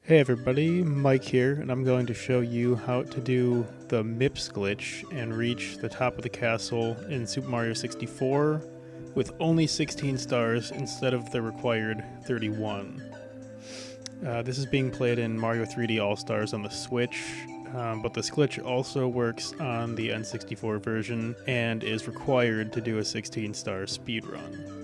Hey everybody, Mike here, and I'm going to show you how to do the MIPS glitch and reach the top of the castle in Super Mario 64 with only 16 stars instead of the required 31. This is being played in Mario 3D All-Stars on the Switch, but this glitch also works on the N64 version and is required to do a 16-star speedrun.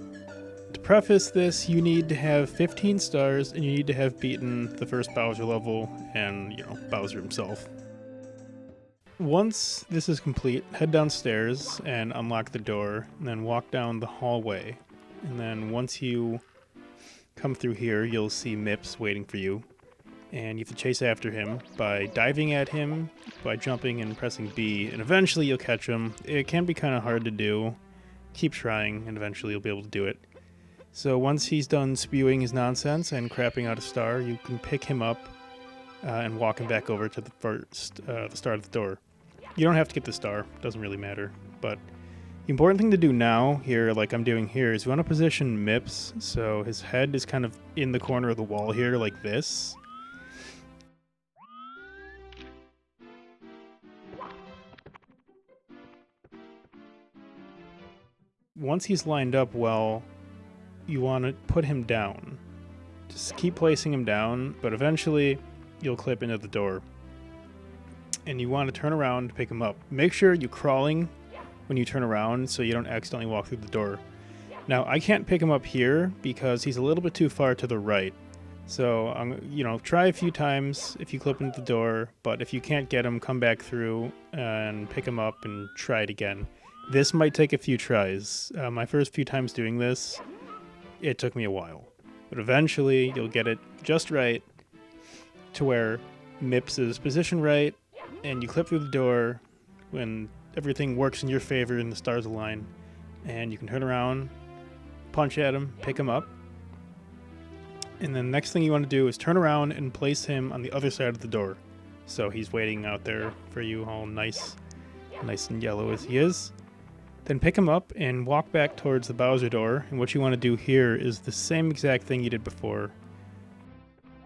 To preface this, you need to have 15 stars and you need to have beaten the first Bowser level and, Bowser himself. Once this is complete, head downstairs and unlock the door, and then walk down the hallway. And then once you come through here, you'll see MIPS waiting for you. And you have to chase after him by diving at him, by jumping and pressing B, and eventually you'll catch him. It can be kind of hard to do. Keep trying, and eventually you'll be able to do it. So once he's done spewing his nonsense and crapping out a star, you can pick him up and walk him back over to the start of the door. You don't have to get the star, doesn't really matter. But the important thing to do now, here, like I'm doing here, is you want to position MIPS so his head is kind of in the corner of the wall here, like this. Once he's lined up well, you want to put him down. Just keep placing him down, but eventually you'll clip into the door. And you want to turn around to pick him up. Make sure you're crawling when you turn around so you don't accidentally walk through the door. Now, I can't pick him up here because he's a little bit too far to the right. So, try a few times if you clip into the door, but if you can't get him, come back through and pick him up and try it again. This might take a few tries. My first few times doing this, it took me a while, but eventually you'll get it just right to where MIPS is positioned right, and you clip through the door when everything works in your favor and the stars align, and you can turn around, punch at him, pick him up, and then the next thing you want to do is turn around and place him on the other side of the door. So he's waiting out there for you, all nice and yellow as he is. Then pick him up and walk back towards the Bowser door, and what you want to do here is the same exact thing you did before.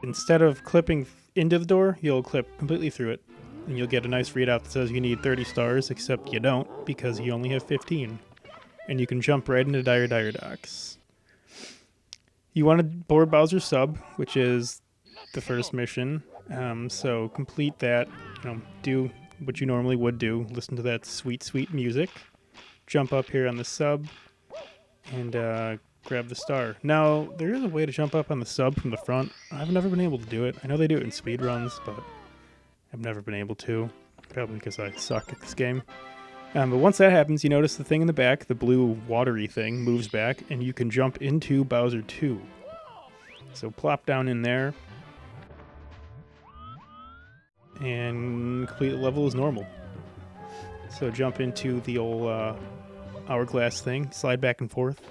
Instead of clipping into the door, you'll clip completely through it, and you'll get a nice readout that says you need 30 stars, except you don't, because you only have 15. And you can jump right into Dire Docks. You want to board Bowser's sub, which is the first mission, so complete that, do what you normally would do, listen to that sweet, sweet music. Jump up here on the sub and grab the star. Now, there is a way to jump up on the sub from the front. I've never been able to do it. I know they do it in speedruns, but I've never been able to. Probably because I suck at this game. But once that happens, you notice the thing in the back, the blue watery thing, moves back, and you can jump into Bowser 2. So plop down in there, and complete the level as normal. So jump into the old hourglass thing, slide back and forth,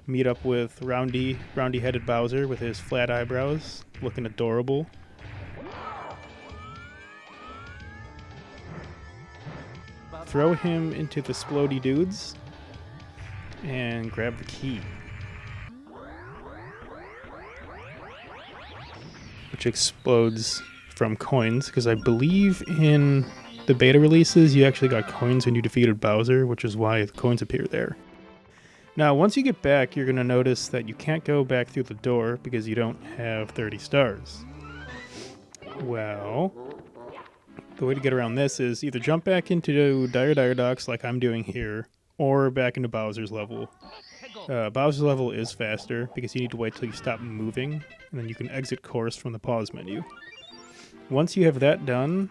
meet up with roundy-headed Bowser with his flat eyebrows, looking adorable. Throw him into the Splody dudes, and grab the key, which explodes from coins, because I believe in the beta releases, you actually got coins when you defeated Bowser, which is why the coins appear there. Now, once you get back, you're going to notice that you can't go back through the door because you don't have 30 stars. Well, the way to get around this is either jump back into Dire Docks like I'm doing here, or back into Bowser's level. Bowser's level is faster because you need to wait till you stop moving, and then you can exit course from the pause menu. Once you have that done,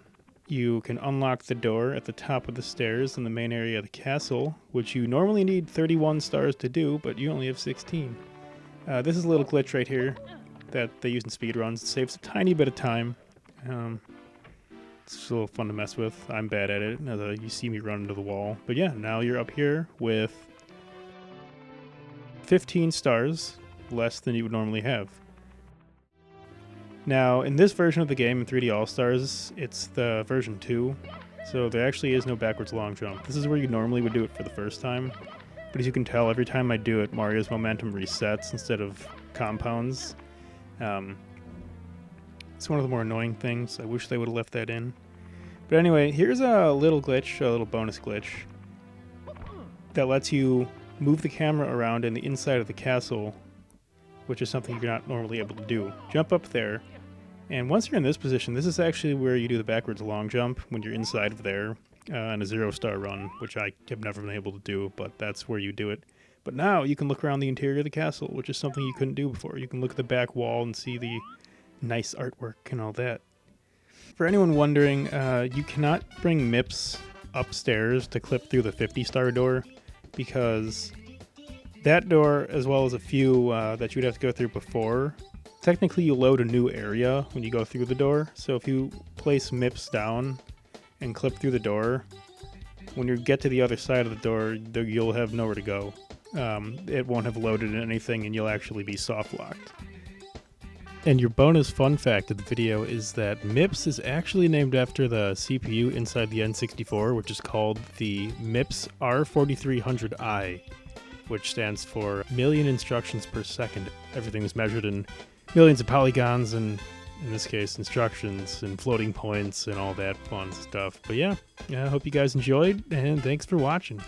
you can unlock the door at the top of the stairs in the main area of the castle, which you normally need 31 stars to do, but you only have 16. This is a little glitch right here that they use in speedruns. It saves a tiny bit of time. It's just a little fun to mess with. I'm bad at it. You see me run into the wall. But yeah, now you're up here with 15 stars, less than you would normally have. Now, in this version of the game, in 3D All-Stars, it's the version 2, so there actually is no backwards long jump. This is where you normally would do it for the first time, but as you can tell, every time I do it, Mario's momentum resets instead of compounds. It's one of the more annoying things. I wish they would have left that in. But anyway, here's a little glitch, a little bonus glitch, that lets you move the camera around in the inside of the castle, which is something you're not normally able to do. Jump up there, and once you're in this position, this is actually where you do the backwards long jump when you're inside of there on a 0-star run, which I have never been able to do, but that's where you do it. But now you can look around the interior of the castle, which is something you couldn't do before. You can look at the back wall and see the nice artwork and all that. For anyone wondering, you cannot bring MIPS upstairs to clip through the 50-star door, because that door, as well as a few that you'd have to go through before, technically you load a new area when you go through the door. So if you place MIPS down and clip through the door, when you get to the other side of the door, you'll have nowhere to go. It won't have loaded anything, and you'll actually be soft locked. And your bonus fun fact of the video is that MIPS is actually named after the CPU inside the N64, which is called the MIPS R4300i, which stands for million instructions per second. Everything is measured in millions of polygons, and in this case, instructions and floating points and all that fun stuff. But yeah, I hope you guys enjoyed, and thanks for watching.